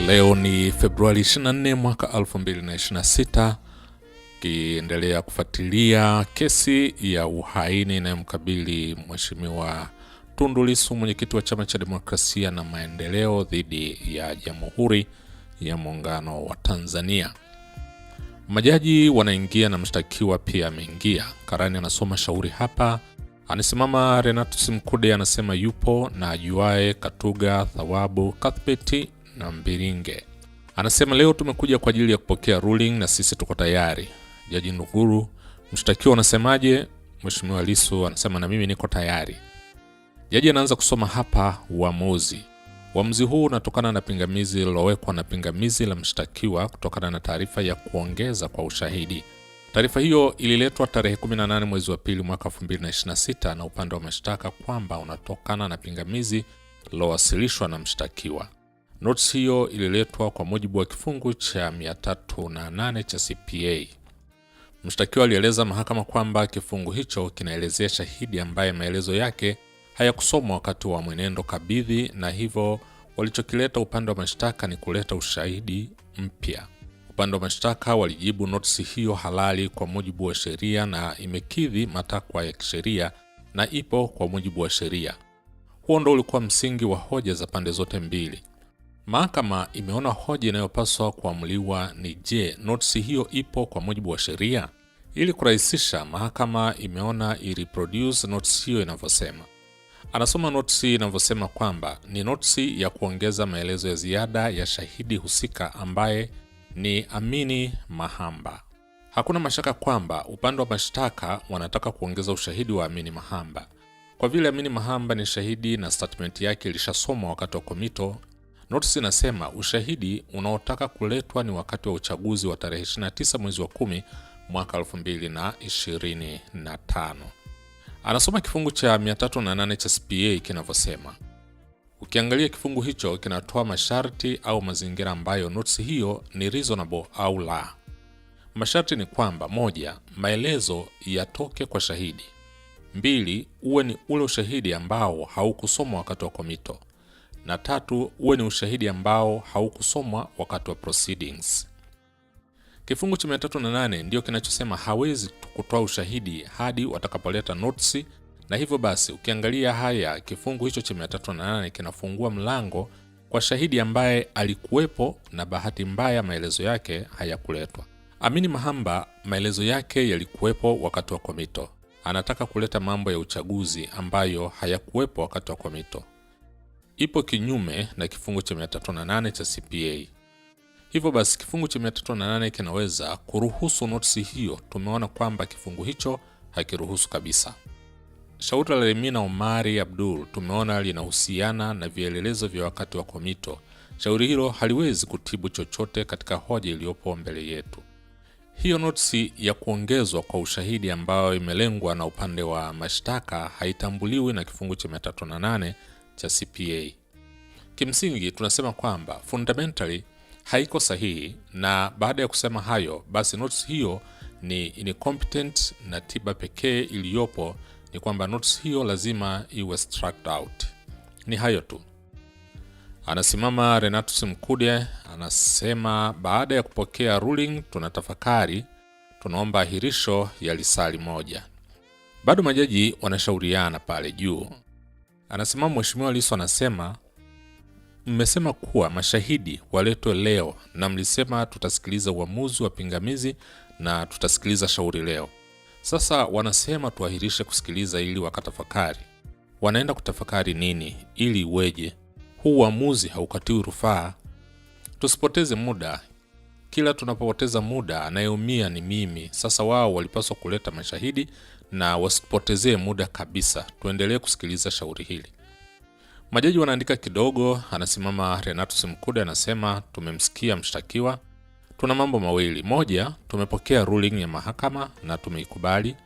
Leo ni Februari 24 mwaka 2026, kiendelea kufuatilia kesi ya uhaini inayomkabili Mheshimiwa Tundu Lissu, mwenyekiti wa Chama cha Demokrasia na Maendeleo, dhidi ya Jamhuri ya Muungano wa Tanzania. Majaji wanaingia na mshtakiwa pia ameingia. Karani anasoma shauri hapa. Anasimama Renatus Mkude, anasema yupo na ajuae Katuga, Thawabu, Cuthbert na Mbiringe. Anasema leo tumekuja kwa ajili ya kupokea ruling na sisi tuko tayari. Jaji Nduguru, mshtakiwa anasemaje? Mheshimiwa Lissu anasema na mimi niko tayari. Jaji anaanza kusoma hapa uamuzi. Uamuzi huu unatokana na pingamizi lilowekwa na pingamizi la mshtakiwa kutokana na taarifa ya kuongeza kwa ushahidi. Taarifa hiyo ililetwa tarehe 18 mwezi wa pili mwaka 2026 na upande wa mashtaka kwamba unatokana na pingamizi lilowasilishwa na mshtakiwa. Notice hiyo ililetwa kwa mujibu wa kifungu cha 308 cha CPA. Mshtakiwa alieleza mahakama kwamba kifungu hicho kinaelezea shahidi ambaye maelezo yake hayakusomwa wakati wa mwenendo kabidhi, na hivyo walichokileta upande wa mashtaka ni kuleta ushahidi mpya. Upande wa mashtaka walijibu notice hiyo halali kwa mujibu wa sheria na imekidhi matakwa ya kisheria na ipo kwa mujibu wa sheria. Huo ndio ulikuwa msingi wa hoja za pande zote mbili. Mahakama imeona hoja inayopaswa kuamuliwa ni je, notice hiyo ipo kwa mujibu wa sheria? Ili kurahisisha, mahakama imeona iriproduce notice hiyo inavyosema. Anasoma notice inavyosema kwamba ni notice ya kuongeza maelezo ya ziada ya shahidi husika ambaye ni Amini Mahamba. Hakuna mashaka kwamba upande wa mashtaka wanataka kuongeza ushahidi wa Amini Mahamba. Kwa vile Amini Mahamba ni shahidi na statement yake ilishasomwa wakati wa komito, notice inasema ushahidi unaotaka kuletwa ni wakati wa uchaguzi wa tarehe 29 mwezi wa 10 mwaka 2025. Anasoma kifungu cha 308 cha CPA kinavyosema. Ukiangalia kifungu hicho kinatoa masharti au mazingira ambayo notice hiyo ni reasonable au la. Masharti ni kwamba: 1, maelezo yatoke kwa shahidi; 2, uwe ni ule ushahidi ambao haukusomwa wakati wa komito; na 3, uwe ni ushahidi ambao haukusomwa wakati wa proceedings. Kifungu cha 308 ndio kinachosema hawezi kutoa ushahidi hadi watakapoleta notice, na hivyo basi ukiangalia haya kifungu hicho cha 308 kinafungua mlango kwa shahidi ambaye alikuwepo na bahati mbaya maelezo yake hayakuletwa. Amini Mahamba maelezo yake yalikuwepo wakati wa komito. Anataka kuleta mambo ya uchaguzi ambayo hayakuwepo wakati wa komito. Ipo kinyume na kifungu cha 308 cha CPA. Hivyo basi kifungu cha 308 kinaweza kuruhusu notice hiyo. Tumeona kwamba kifungu hicho hakiruhusu kabisa. Shauri la Lemina Omari Abdul tumeona linahusiana na vielelezo vya wakati wa komito. Shauri hilo haliwezi kutibu chochote katika hoja iliyopo mbele yetu. Hiyo notice ya kuongezwa kwa ushahidi ambayo imelengwa na upande wa mashtaka haitambuliwi na kifungu cha 308 cha CPA. Kimsingi tunasema kwamba fundamentally haiko sahihi, na baada ya kusema hayo basi notice hiyo ni incompetent, na tiba pekee iliyopo ni kwamba notice hiyo lazima iwe struck out. Ni hayo tu. Anasimama Renatus Mkude, anasema baada ya kupokea ruling tunatafakari, tunaomba ahirisho ya lisali moja. Bado majaji wanashauriana pale juu. Anasimama Mheshimiwa Lissu anasema, mmesema kuwa mashahidi waletwe leo na mlisema tutasikiliza uamuzi wa pingamizi na tutasikiliza shauri leo. Sasa wanasema tuahirishe kusikiliza ili wakatafakari. Wanaenda kutafakari nini ili iweje? Huu uamuzi haukatiwi rufaa. Tusipoteze muda. Kila tunapopoteza muda anayeumia ni mimi. Sasa wao walipaswa kuleta mashahidi na wasipotezee muda kabisa. Tuendelee kusikiliza shauri hili. Majaji wanaandika kidogo. Anasimama Renatus Mkude anasema tumemsikia mshtakiwa. Tuna mambo mawili: 1, tumepokea ruling ya mahakama na tumeikubali.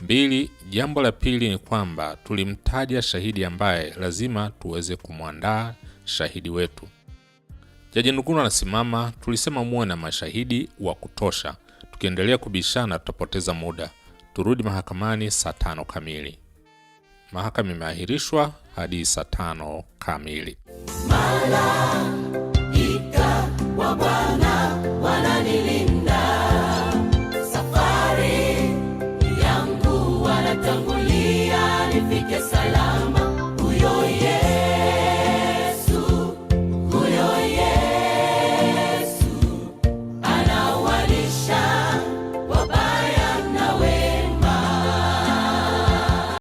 2, jambo la pili ni kwamba tulimtaja shahidi ambaye lazima tuweze kumwandaa shahidi wetu. Jaji Nduguru anasimama, tulisema muwe na mashahidi wa kutosha. Tukiendelea kubishana tutapoteza muda. Turudi mahakamani saa 5 kamili. Mahakama imeahirishwa hadi saa 5 kamili. Malaika tangulia nifike salama.